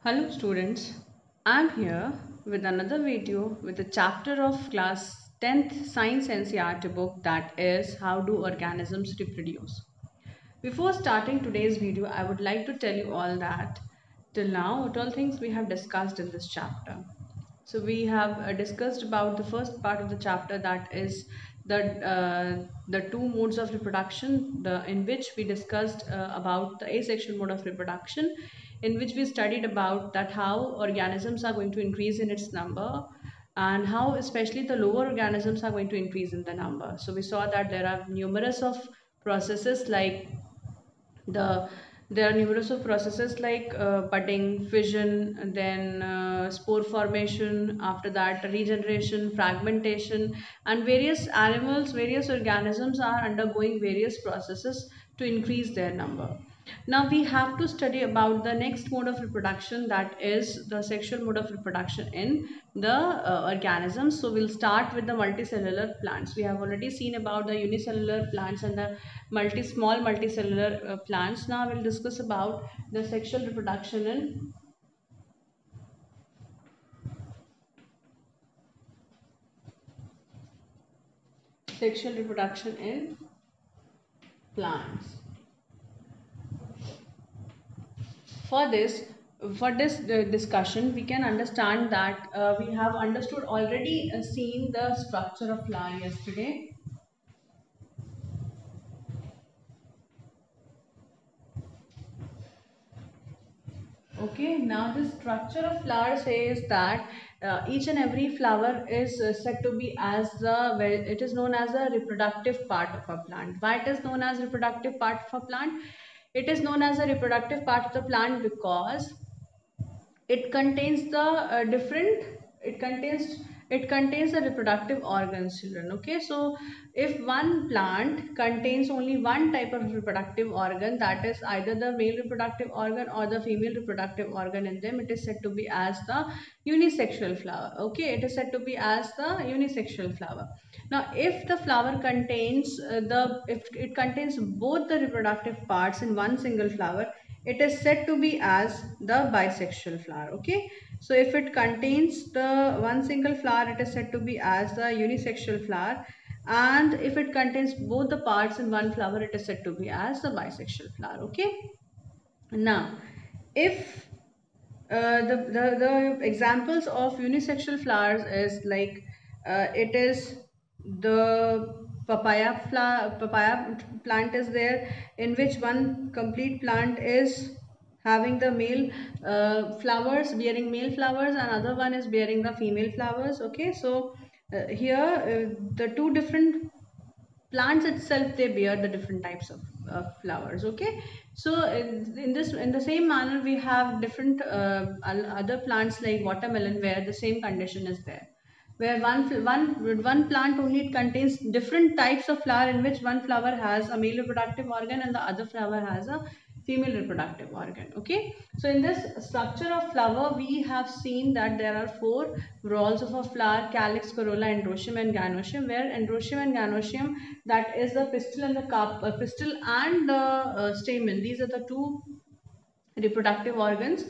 Hello students, I'm here with another video with a chapter of class 10th Science NCERT book, that is How Do Organisms Reproduce. Before starting today's video, I would like to tell you all that till now what all things we have discussed in this chapter. So we have discussed about the first part of the chapter, that is the two modes of reproduction, in which we discussed about the asexual mode of reproduction, in which we studied about that how organisms are going to increase in its number and how especially the lower organisms are going to increase in the number. So we saw that there are numerous of processes like the there are numerous of processes like budding, fission, and then spore formation, after that regeneration, fragmentation, and various animals, various organisms are undergoing various processes to increase their number. Now we have to study about the next mode of reproduction, that is the sexual mode of reproduction in the organisms. So we'll start with the multicellular plants. We have already seen about the unicellular plants and the small multicellular plants. Now we'll discuss about the sexual reproduction in plants. For this discussion, we can understand that we have understood already seen the structure of flower yesterday. Okay, now the structure of flower says that each and every flower is said to be as it is known as a reproductive part of a plant. Why it is known as reproductive part of a plant? It is known as a reproductive part of the plant because it contains the different it contains it contains the reproductive organs, children. Okay, so if one plant contains only one type of reproductive organ, that is either the male reproductive organ or the female reproductive organ in them, it is said to be as the unisexual flower. Okay, it is said to be as the unisexual flower. Now if the flower contains if it contains both the reproductive parts in one single flower, it is said to be as the bisexual flower. Okay, so if it contains the one single flower, it is said to be as the unisexual flower, and if it contains both the parts in one flower, it is said to be as the bisexual flower. Okay, now if the examples of unisexual flowers is like it is the papaya plant is there, in which one complete plant is having the male flowers, bearing male flowers, and other one is bearing the female flowers. Okay, so here the two different plants itself, they bear the different types of flowers. Okay, so in the same manner we have different other plants like watermelon, where the same condition is there, where one plant only, it contains different types of flower, in which one flower has a male reproductive organ and the other flower has a female reproductive organ. Okay, so in this structure of flower, we have seen that there are four whorls of a flower: calyx, corolla, androecium, and gynoecium, where androecium and gynoecium, that is the pistil and the pistil and the stamen, these are the two reproductive organs,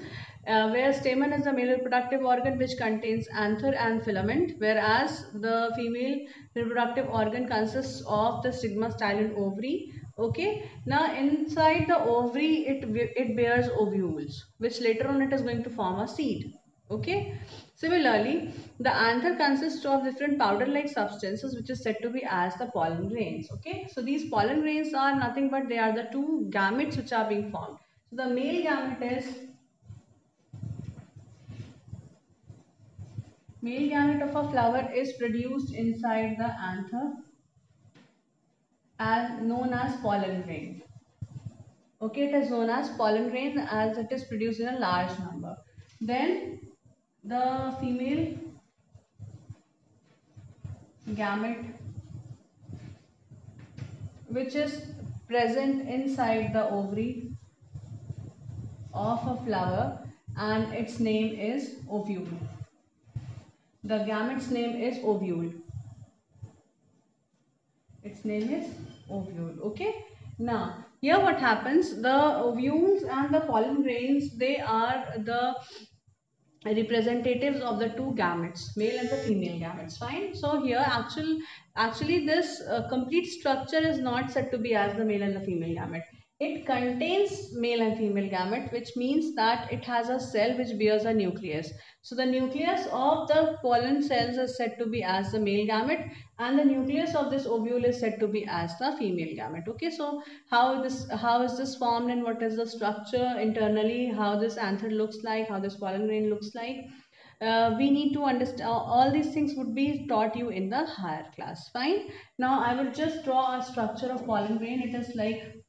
where stamen is the male reproductive organ which contains anther and filament, whereas the female reproductive organ consists of the stigma, style, and ovary. Okay, now inside the ovary, it bears ovules, which later on it is going to form a seed. Okay, similarly, the anther consists of different powder-like substances, which is said to be as the pollen grains. Okay, so these pollen grains are nothing but they are the two gametes which are being formed. So the male gamete of a flower is produced inside the anther, as known as pollen grain. Okay, it is known as pollen grain as it is produced in a large number. Then the female gamete, which is present inside the ovary of a flower, and its name is ovule. The gamete's name is ovule. Its name is ovule. Okay, now Here what happens, the ovules and the pollen grains, they are the representatives of the two gametes, male and the female gametes. Fine. So here actually this complete structure is not said to be as the male and the female gamete. It contains male and female gamete, which means that it has a cell which bears a nucleus. So the nucleus of the pollen cells is said to be as the male gamete, and the nucleus of this ovule is said to be as the female gamete. Okay, so how is this formed, and what is the structure internally, how this anther looks like, how this pollen grain looks like, we need to understand. All these things would be taught you in the higher class. Fine. Now I will just draw a structure of pollen grain. It is like,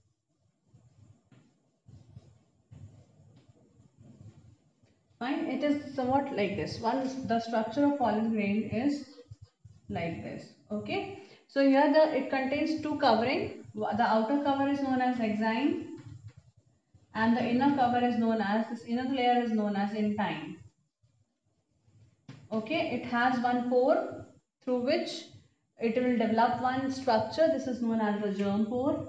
fine, it is somewhat like this one. The structure of pollen grain is like this. Okay, so here it contains two covering. The outer cover is known as exine, and the inner cover is known as, this inner layer is known as intine. Okay, it has one pore through which it will develop one structure. This is known as the germ pore.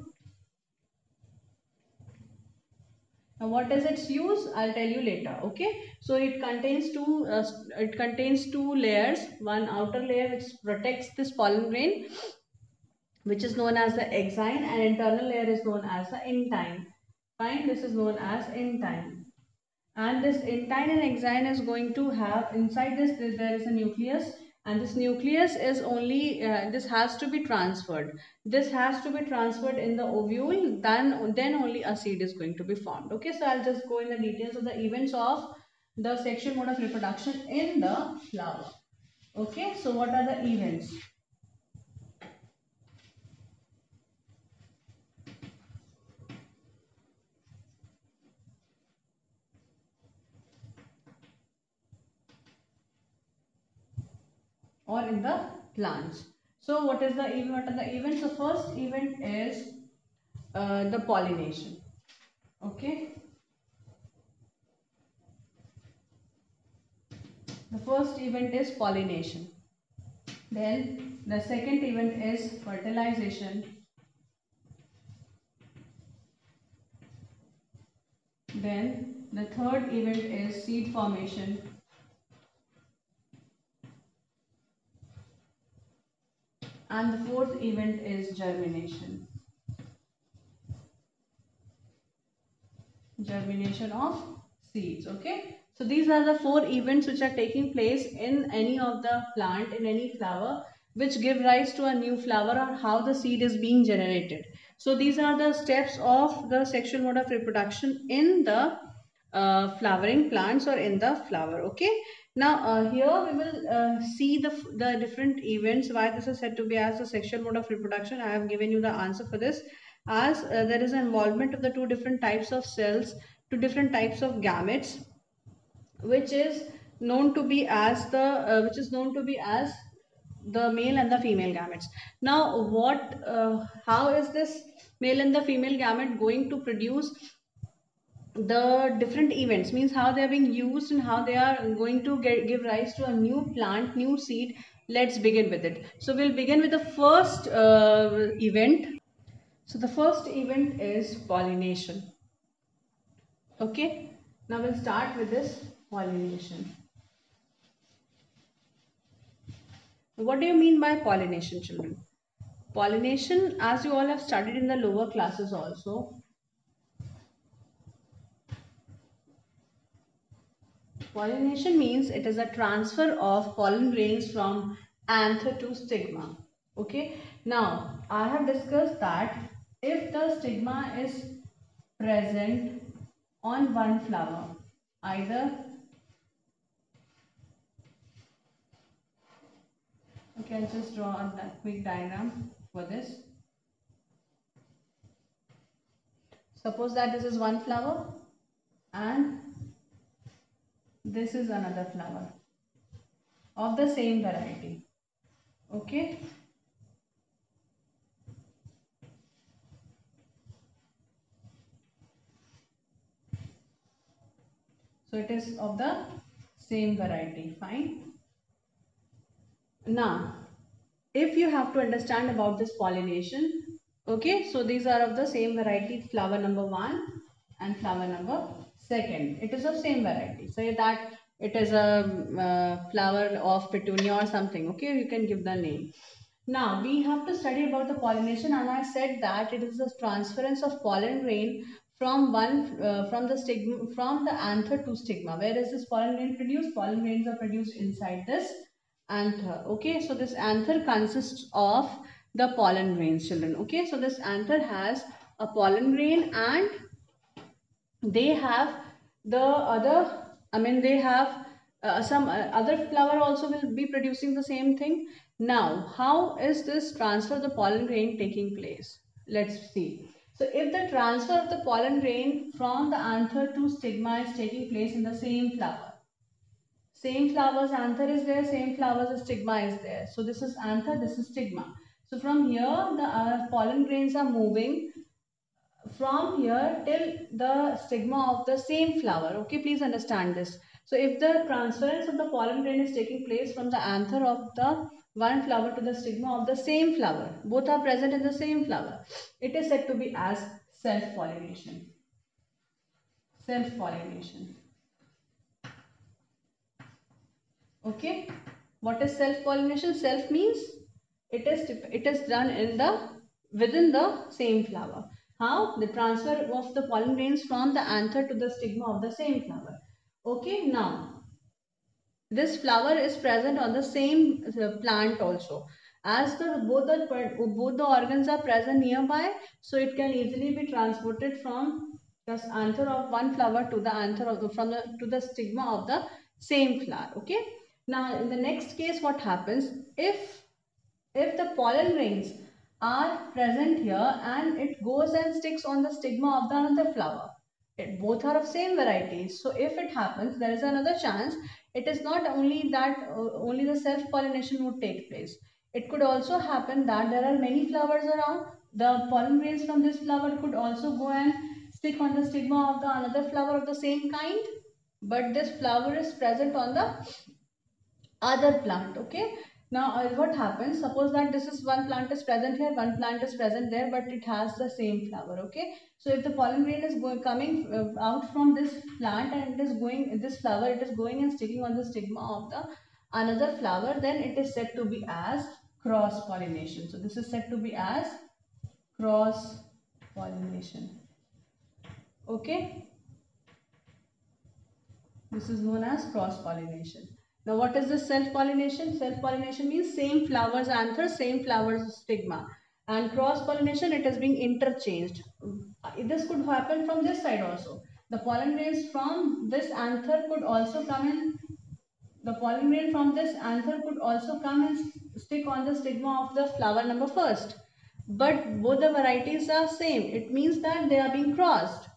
Now what is its use? I'll tell you later. Okay, so it contains two layers. One outer layer which protects this pollen grain, which is known as the exine, and internal layer is known as the intine. Fine, this is known as intine. And this intine and exine is going to have, inside this there is a nucleus, and this nucleus is only this has to be transferred. This has to be transferred in the ovule, then only a seed is going to be formed. Okay, so I'll just go in the details of the events of the sexual mode of reproduction in the flower. Okay, so what are the events? Or in the plants. So what is the event? What are the events? The first event is the pollination. Okay, the first event is pollination. Then the second event is fertilization. Then the third event is seed formation. And the fourth event is germination. Germination of seeds. Okay, so these are the four events which are taking place in any of the plant, in any flower, which give rise to a new flower, or how the seed is being generated. So these are the steps of the sexual mode of reproduction in the flowering plants, or in the flower. Okay, now here we will see the different events, why this is said to be as the sexual mode of reproduction. I have given you the answer for this, as there is involvement of the two different types of cells, two different types of gametes, which is known to be as the male and the female gametes. Now how is this male and the female gamete going to produce the different events, means how they are being used and how they are going to give rise to a new plant, new seed? Let's begin with it. So we'll begin with the first event. So the first event is pollination. Okay, now we'll start with this pollination. What do you mean by pollination, children? Pollination, as you all have studied in the lower classes also, pollination means it is a transfer of pollen grains from anther to stigma. Okay, now I have discussed that if the stigma is present on one flower, either, okay, I'll just draw a quick diagram for this. Suppose that this is one flower and this is another flower of the same variety. Okay, so it is of the same variety. Fine. Now, if you have to understand about this pollination, Okay, so these are of the same variety, flower number 1 and flower number 2. It is of same variety. Say that it is a flower of petunia or something. Okay, you can give the name. Now we have to study about the pollination, and I said that it is the transference of pollen grain from the stigma, from the anther to stigma. Where is this pollen grain produced? Pollen grains are produced inside this anther. Okay, so this anther consists of the pollen grains, children. Okay, so this anther has a pollen grain, and they have the other, I mean they have some other flower also will be producing the same thing. Now how is this transfer of the pollen grain taking place? Let's see. So if the transfer of the pollen grain from the anther to stigma is taking place in the same flower, same flowers, anther is there, same flowers, stigma is there. So this is anther, this is stigma. So from here the pollen grains are moving from here till the stigma of the same flower. Okay, please understand this. So if the transference of the pollen grain is taking place from the anther of the one flower to the stigma of the same flower, both are present in the same flower, it is said to be as self pollination. Self pollination. Okay, what is self pollination? Self means it is done in the within the same flower. How? The transfer of the pollen grains from the anther to the stigma of the same flower. Okay, now this flower is present on the same plant also, as the both the organs are present nearby, so it can easily be transported from the anther of one flower to the anther of the, from the to the stigma of the same flower. Okay, now in the next case what happens, if the pollen grains are present here and it goes and sticks on the stigma of the another flower, both are of same varieties. So if it happens, there is another chance. It is not only that only the self pollination would take place. It could also happen that there are many flowers around. The pollen grains from this flower could also go and stick on the stigma of the another flower of the same kind. But this flower is present on the other plant. Okay, now what happens, suppose that this is one plant is present here, one plant is present there, but it has the same flower. Okay, so if the pollen grain is coming out from this plant and it is going this flower, it is going and sticking on the stigma of the another flower, then it is said to be as cross pollination. So this is said to be as cross pollination. Okay, this is known as cross-pollination. Now, what is this self-pollination? Self-pollination means same flowers anther, same flowers stigma. And cross-pollination, it is being interchanged. This could happen from this side also. The pollen grains from this anther could also come in. The pollen grain from this anther could also come and stick on the stigma of the flower number first. But both the varieties are same. It means that they are being crossed.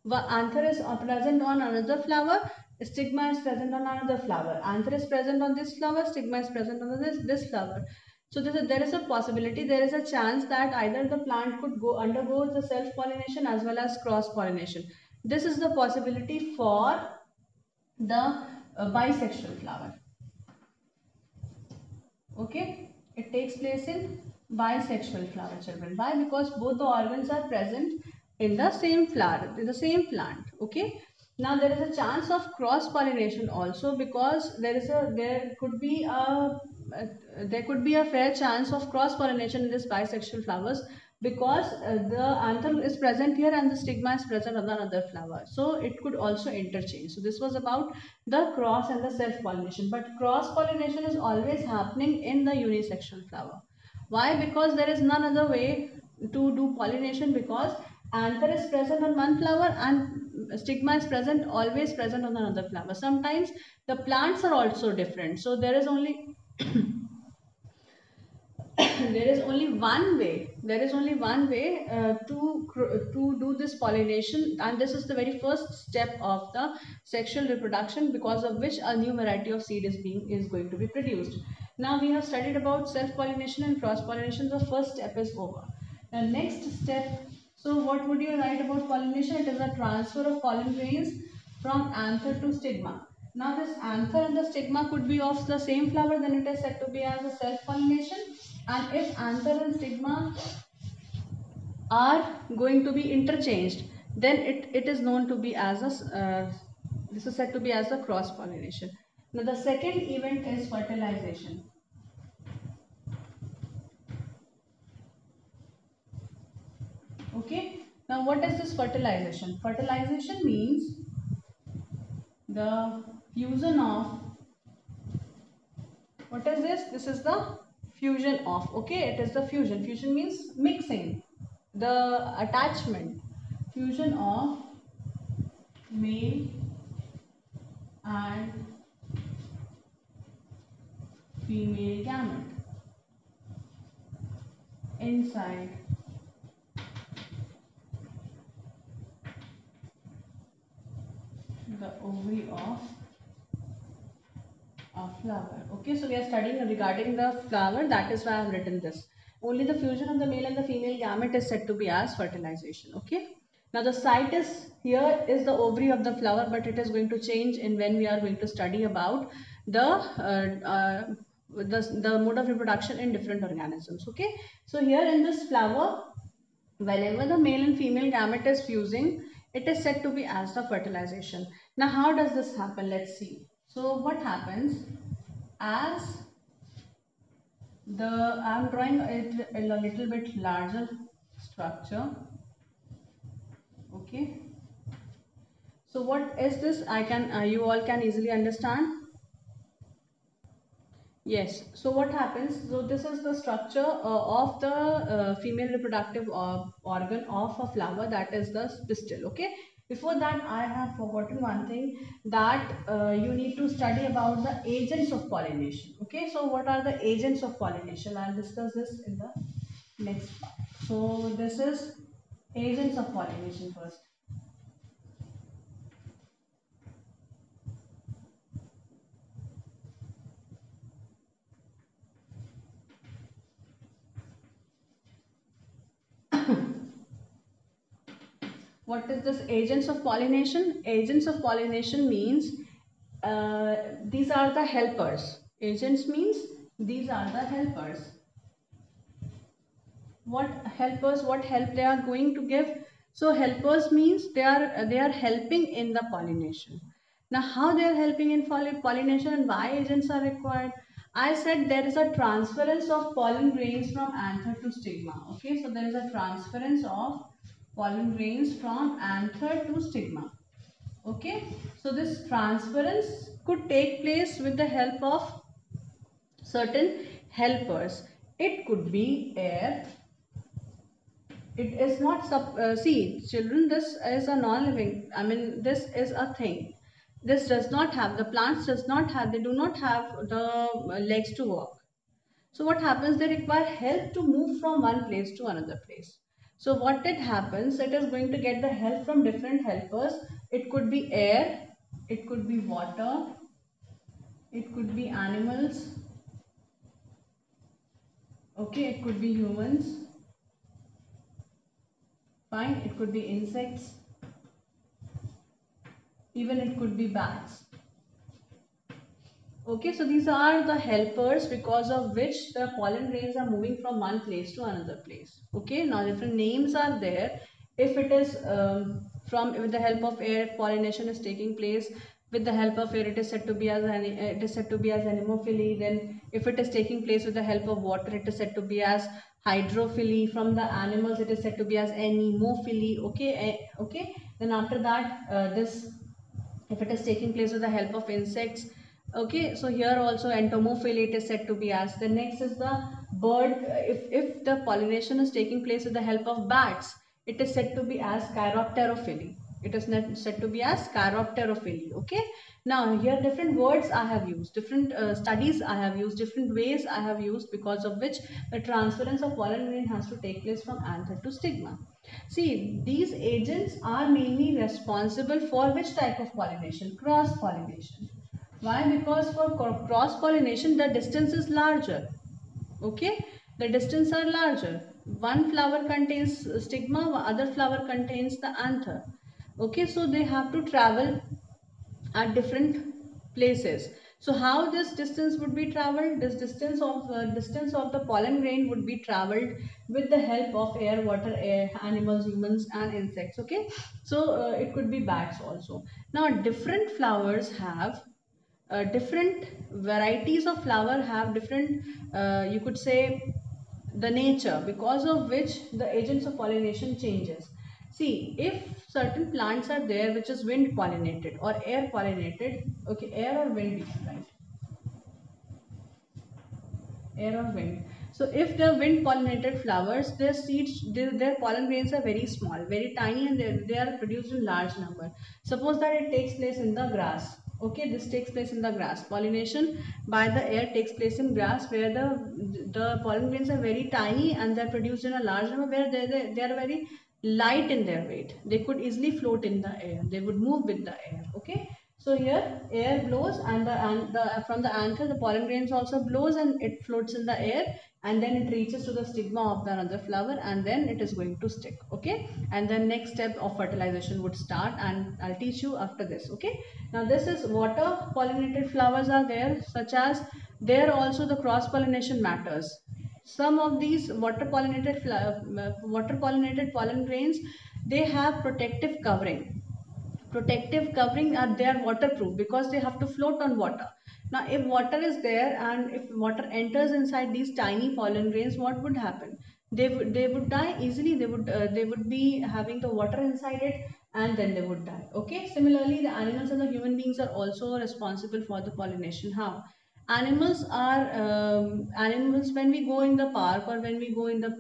Anther is present on another flower, stigma is present on another flower. Anther is present on this flower, stigma is present on this flower. So there is a possibility, there is a chance that either the plant could undergo the self-pollination as well as cross-pollination. This is the possibility for the bisexual flower. Okay, it takes place in bisexual flower, children. Why? Because both the organs are present in the same flower, in the same plant. Okay, now there is a chance of cross pollination also, because there could be a fair chance of cross pollination in this bisexual flowers, because the anther is present here and the stigma is present on another flower, so it could also interchange. So this was about the cross and the self pollination, but cross pollination is always happening in the unisexual flower. Why? Because there is none other way to do pollination, because anther is present on one flower and stigma is present, always present on another flower. Sometimes the plants are also different, so there is only there is only one way to do this pollination, and this is the very first step of the sexual reproduction, because of which a new variety of seed is going to be produced. Now we have studied about self pollination and cross pollination. The first step is over. The next step, so what would you write about pollination? It is a transfer of pollen grains from anther to stigma. Now this anther and the stigma could be of the same flower, then it is said to be as a self pollination. And if anther and stigma are going to be interchanged, then it is known to be as a this is said to be as a cross pollination. Now the second event is fertilization. Okay, now what is this fertilization? Fertilization means the fusion of, what is this? This is the fusion of, okay, it is the fusion. Fusion means mixing, the attachment, fusion of male and female gamete inside the ovary of a flower. Okay, so we are studying regarding the flower, that is why I have written this. Only the fusion of the male and the female gamete is said to be as fertilization. Okay, now the site is, here is the ovary of the flower, but it is going to change in when we are going to study about the the mode of reproduction in different organisms. Okay, so here in this flower, whenever the male and female gamete is fusing, it is said to be as the fertilization. Now, how does this happen? Let's see. So, what happens as the, I am drawing it a little bit larger structure. Okay. So, what is this? I can, you all can easily understand. Yes. So what happens? So this is the structure of the female reproductive organ of a flower, that is the pistil. Okay. Before that, I have forgotten one thing, that you need to study about the agents of pollination. Okay. So what are the agents of pollination? I'll discuss this in the next part. So this is agents of pollination first. What is this agents of pollination? Agents of pollination means these are the helpers. Agents means these are the helpers. What helpers? What help they are going to give? So helpers means they are helping in the pollination. Now how they are helping in pollination and why agents are required? I said there is a transference of pollen grains from anther to stigma. Okay, so there is a transference of pollen grains from anther to stigma. Okay, so this transference could take place with the help of certain helpers. It could be air. It is not see children, this is a non-living, I mean this is a thing. This does not have, the plants does not have, they do not have the legs to walk. So what happens? They require help to move from one place to another place. So what it happens, it is going to get the help from different helpers. It could be air, it could be water, it could be animals, okay, it could be humans, fine, it could be insects, even it could be bats. Okay, so these are the helpers because of which the pollen grains are moving from one place to another place. Okay, now different names are there. If it is from, with the help of air, pollination is taking place. With the help of air, it is said to be as anemophily. Then, if it is taking place with the help of water, it is said to be as hydrophily. From the animals, it is said to be as anemophily. Okay, okay. Then after that, this, if it is taking place with the help of insects, okay, so here also entomophily it is said to be as. The next is the bird, if the pollination is taking place with the help of bats, it is said to be as chiropterophily. It is not said to be as chiropterophily. Okay, now here different words I have used, different studies I have used, different ways I have used, because of which the transference of pollen grain has to take place from anther to stigma. See, these agents are mainly responsible for which type of pollination? Cross pollination. Why? Because for cross pollination, the distance is larger. Okay, the distance are larger. One flower contains stigma, other flower contains the anther. Okay, so they have to travel at different places. So how this distance would be traveled? This distance of the pollen grain would be traveled with the help of air, water, air, animals, humans, and insects. Okay, so it could be bats also. Now different flowers have different varieties of flower have different, you could say, the nature, because of which the agents of pollination changes. See, if certain plants are there which is wind pollinated or air pollinated, okay, air or wind, right? Air or wind. So if the wind pollinated flowers, their seeds, their pollen grains are very small, very tiny, and they are produced in large number. Suppose that it takes place in the grass. Okay, this takes place in the grass. Pollination by the air takes place in grass, where the pollen grains are very tiny and they are produced in a large number, where they are very light in their weight. They could easily float in the air. They would move with the air. Okay. So here air blows, and from the anther the pollen grains also blows and it floats in the air, and then it reaches to the stigma of the another flower, and then it is going to stick. Okay, and then next step of fertilization would start, and I'll teach you after this. Okay, now this is water pollinated flowers are there, such as there also the cross pollination matters. Some of these water pollinated pollen grains, they have protective covering, are they are waterproof because they have to float on water. Now if water is there and if water enters inside these tiny pollen grains, what would happen? They would die easily. They would be having the water inside it, and then they would die. Okay, similarly the animals and the human beings are also responsible for the pollination. How? Animals, when we go in the park or when we go in the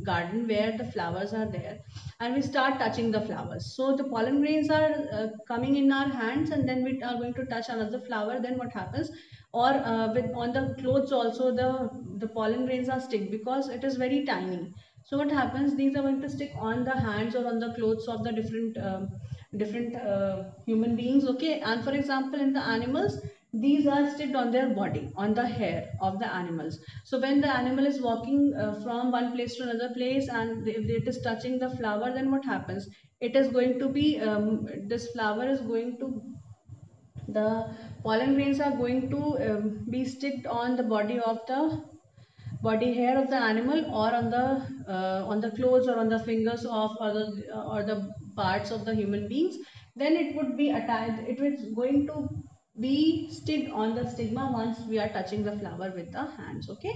garden where the flowers are there, and we start touching the flowers, so the pollen grains are coming in our hands, and then we are going to touch another flower. Then what happens? Or with on the clothes also, the pollen grains are stick because it is very tiny. So what happens? These are going to stick on the hands or on the clothes of the different human beings. Okay, and for example in the animals, these are sticked on their body, on the hair of the animals. So when the animal is walking from one place to another place, and if it is touching the flower, then what happens? It is going to be this flower is going to, the pollen grains are going to be sticked on the body hair of the animal, or on the clothes or on the fingers of or the parts of the human beings. Then it would be attached, it is going to be sticked on the stigma once we are touching the flower with the hands. Okay,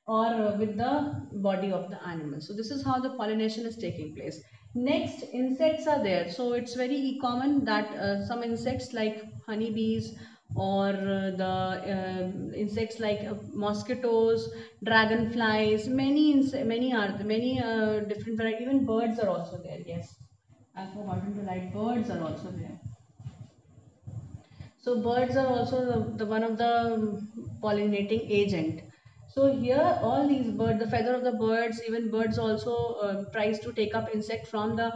or with the body of the animal. So this is how the pollination is taking place. Next, insects are there. So it's very common that some insects like honeybees, or the insects like mosquitoes, dragonflies, many different variety. Even birds are also there. Yes, I've forgotten to write. Birds are also there. So birds are also the one of the pollinating agent. So here all these birds, the feather of the birds, even birds also tries to take up insect from the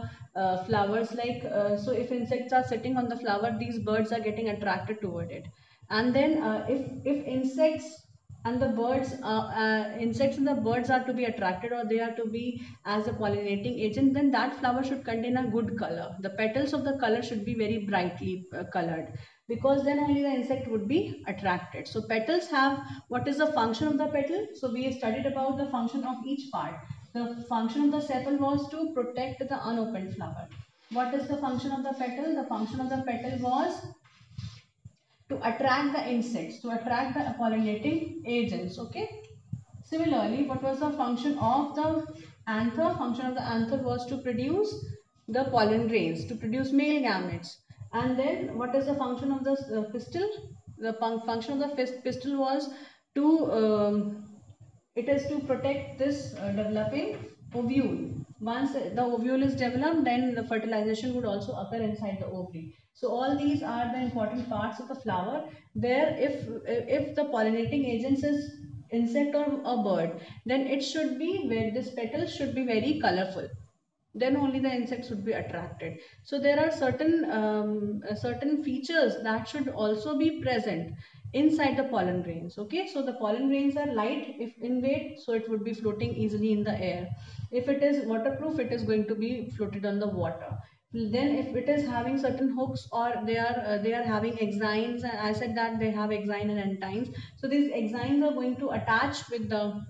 flowers. Like so, if insects are sitting on the flower, these birds are getting attracted toward it. And then if insects and the birds are to be attracted, or they are to be as a pollinating agent, then that flower should contain a good color. The petals of the color should be very brightly colored, because then only the insect would be attracted. So petals have, what is the function of the petal? So we studied about the function of each part. The function of the sepal was to protect the unopened flower. What is the function of the petal? The function of the petal was to attract the insects, to attract the pollinating agents. Okay. Similarly, what was the function of the anther? Function of the anther was to produce the pollen grains, to produce male gametes. And then what is the function of the pistil? The function of the pistil was to, it is to protect this developing ovule. Once the ovule is developed, then the fertilization would also occur inside the ovary. So all these are the important parts of the flower, where if the pollinating agents is insect or a bird, then it should be where this petal should be very colorful. Then only the insects would be attracted. So there are certain features that should also be present inside the pollen grains. Okay, so the pollen grains are light if in weight, so it would be floating easily in the air. If it is waterproof, it is going to be floated on the water. Then if it is having certain hooks, or they are having exines, and I said that they have exine and entines, so these exines are going to attach with the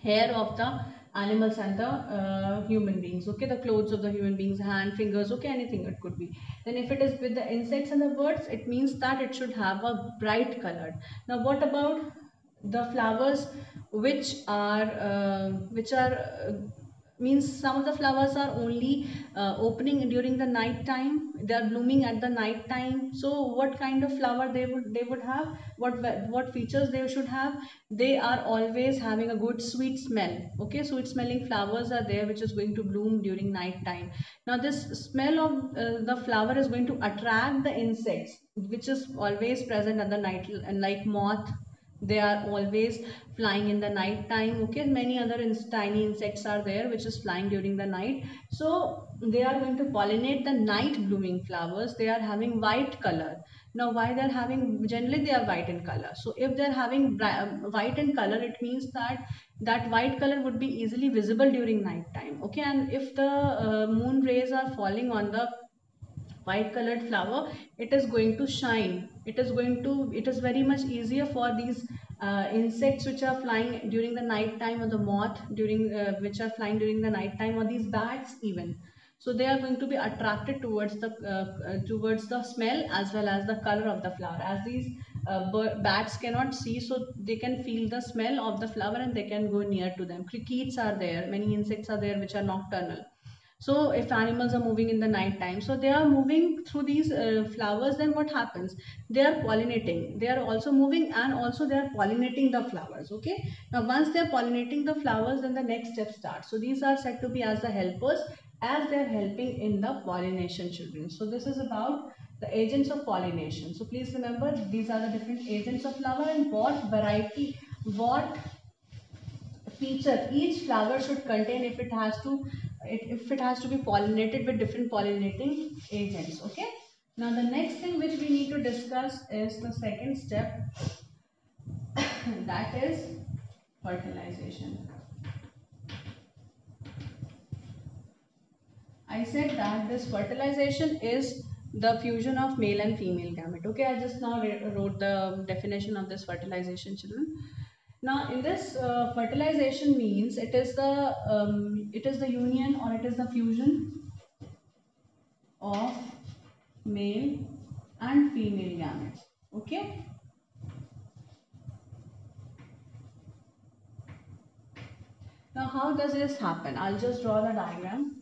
hair of the animals and the human beings, okay, the clothes of the human beings, hand, fingers, okay, anything it could be. Then if it is with the insects and the birds, it means that it should have a bright color. Now what about the flowers which are means some of the flowers are only opening during the night time, they are blooming at the night time. So what kind of flower they would have, what features they should have? They are always having a good sweet smell, okay, sweet smelling flowers are there which is going to bloom during night time. Now this smell of the flower is going to attract the insects which is always present at the night, like moth. They are always flying in the night time, okay, many other tiny insects are there which is flying during the night. So they are going to pollinate the night blooming flowers. They are having white color. Now why they are having, generally they are white in color, so if they are having white in color, it means that that white color would be easily visible during night time, okay. And if the moon rays are falling on the white colored flower, it is going to shine, it is very much easier for these insects which are flying during the night time, or the moth during which are flying during the night time, or these bats even. So they are going to be attracted towards the smell as well as the color of the flower, as these bats cannot see, so they can feel the smell of the flower and they can go near to them. Crickets are there, many insects are there which are nocturnal. So if animals are moving in the night time, so they are moving through these flowers, then what happens? They are pollinating, they are also moving, and also they are pollinating the flowers, okay. Now once they are pollinating the flowers, then the next step starts. So these are said to be as the helpers, as they are helping in the pollination, children. So this is about the agents of pollination. So please remember, these are the different agents of flower, and what variety, what feature each flower should contain if it has to be pollinated with different pollinating agents, okay. Now the next thing which we need to discuss is the second step, that is fertilization. I said that this fertilization is the fusion of male and female gamete, okay. I just now wrote the definition of this fertilization, children. Now, in this fertilization means it is the union, or it is the fusion of male and female gametes. Okay. Now, how does this happen? I'll just draw the diagram.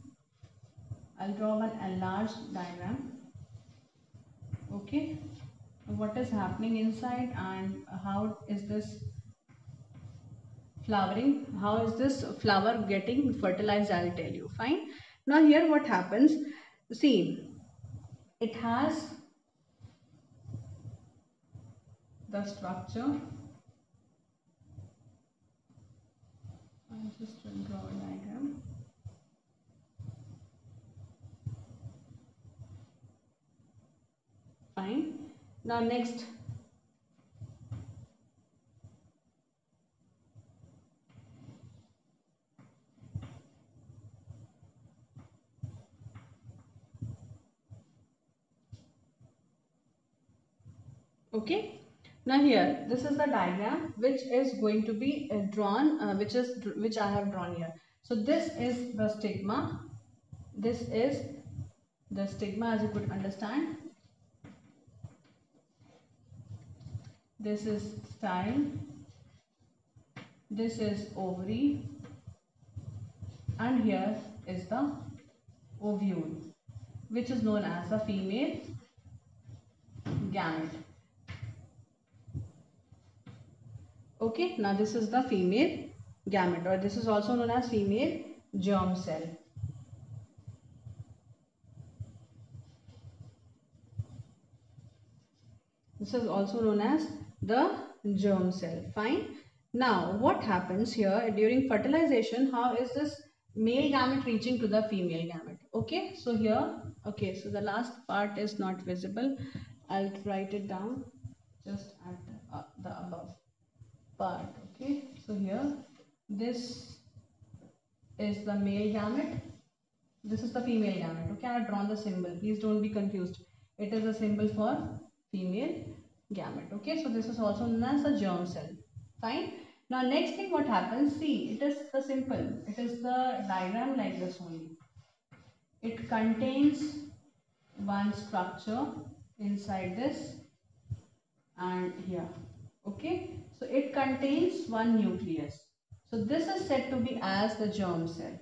I'll draw one enlarged diagram. Okay. What is happening inside, and how is this flowering? How is this flower getting fertilized? I'll tell you. Fine. Now, here what happens? See, it has the structure. I'll just draw a diagram. Fine. Now next, okay. Now here, this is the diagram which is going to be drawn, which I have drawn here. So this is the stigma. This is the stigma, as you could understand. This is style. This is ovary, and here is the ovule, which is known as the female gamete. Okay, now this is the female gamete, or this is also known as female germ cell. This is also known as the germ cell. Fine. Now, what happens here during fertilization? How is this male gamete reaching to the female gamete? Okay, so here, okay, so the last part is not visible. I'll write it down just at the above part. Okay, so here, this is the male gamete. This is the female gamete. Okay, I have drawn the symbol. Please don't be confused. It is a symbol for female gamete. Okay, so this is also known as a germ cell. Fine. Now next thing what happens, see, it is the simple. It is the diagram like this only. It contains one structure inside this and here. Okay, so it contains one nucleus. So this is said to be as the germ cell.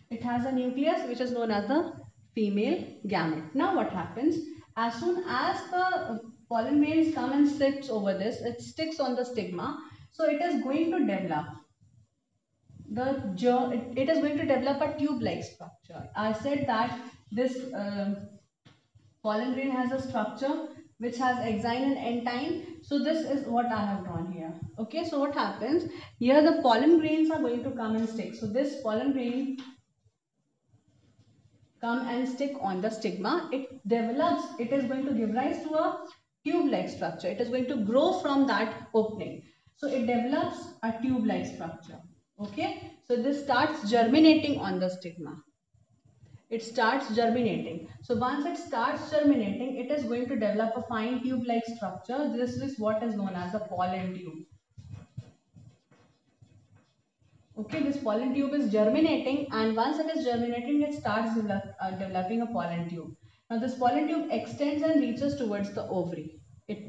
It has a nucleus which is known as the female gamete. Now what happens? As soon as the pollen grains come and sits over this, it sticks on the stigma. So it is going to develop it is going to develop a tube-like structure. I said that this pollen grain has a structure which has exine and entine. So this is what I have drawn here. Okay, so what happens? Here the pollen grains are going to come and stick. So this pollen grain come and stick on the stigma. It develops, it is going to give rise to a tube-like structure. It is going to grow from that opening. So it develops a tube-like structure. Okay, so this starts germinating on the stigma. It starts germinating. So once it starts germinating, it is going to develop a fine tube-like structure. This is what is known as a pollen tube. Okay, this pollen tube is germinating, and once it is germinating, it starts developing a pollen tube. Now this pollen tube extends and reaches towards the ovary.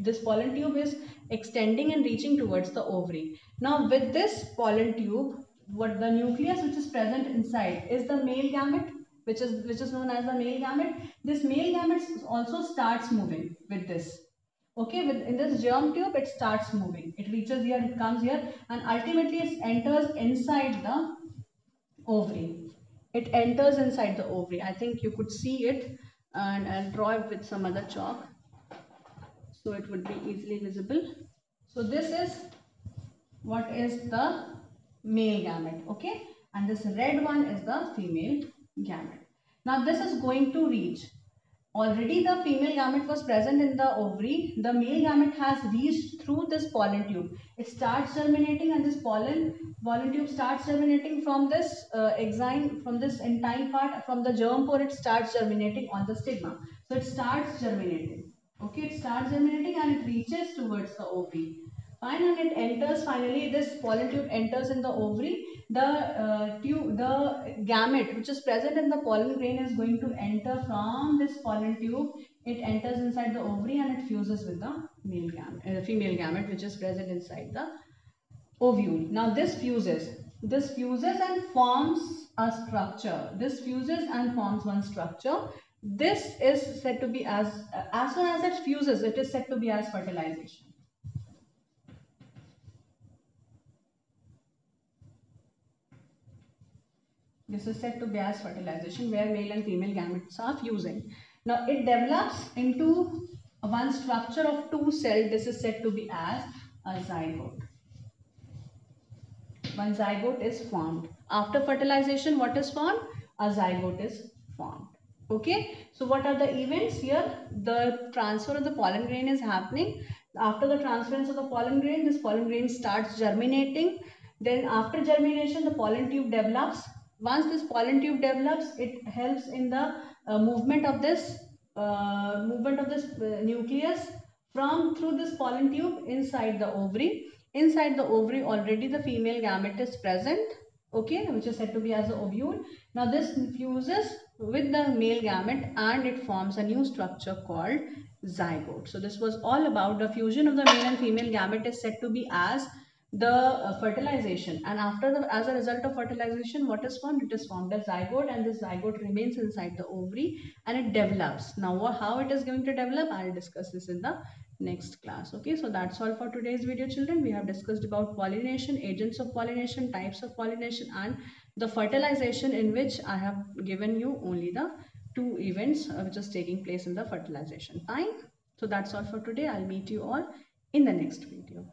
This pollen tube is extending and reaching towards the ovary. Now with this pollen tube, what the nucleus which is present inside is the male gamete, which is known as the male gamete. This male gamete also starts moving with this. Okay, in this germ tube, it starts moving. It reaches here, it comes here, and ultimately it enters inside the ovary. It enters inside the ovary. I think you could see it, and I'll draw it with some other chalk so it would be easily visible. So this is what is the male gamete, okay, and this red one is the female gamete. Now this is going to reach, already the female gamete was present in the ovary, the male gamete has reached through this pollen tube. It starts germinating, and this pollen tube starts germinating from this exine, from this entire part, from the germ pore. It starts germinating on the stigma. So it starts germinating, okay, it starts germinating and it reaches towards the ovary. Fine, and it enters finally, this pollen tube enters in the ovary. The gamete which is present in the pollen grain is going to enter from this pollen tube. It enters inside the ovary and it fuses with the female gamete which is present inside the ovule. Now this fuses and forms a structure. This fuses and forms one structure. This is said to be as soon as it fuses, it is said to be as fertilization. This is said to be as fertilization, where male and female gametes are fusing. Now it develops into one structure of two cells. This is said to be as a zygote. One zygote is formed. After fertilization, what is formed? A zygote is formed. Okay. So what are the events here? The transfer of the pollen grain is happening. After the transference of the pollen grain, this pollen grain starts germinating. Then after germination, the pollen tube develops. Once this pollen tube develops, it helps in the movement of this nucleus from through this pollen tube inside the ovary. Inside the ovary, already the female gamete is present, okay, which is said to be as the ovule. Now this fuses with the male gamete and it forms a new structure called zygote. So this was all about the fusion of the male and female gamete is said to be as the fertilization, and after as a result of fertilization, what is formed? It is formed as zygote, and this zygote remains inside the ovary and it develops. Now how it is going to develop, I'll discuss this in the next class. Okay, so that's all for today's video, children. We have discussed about pollination, agents of pollination, types of pollination, and the fertilization, in which I have given you only the two events which is taking place in the fertilization time. So that's all for today. I'll meet you all in the next video.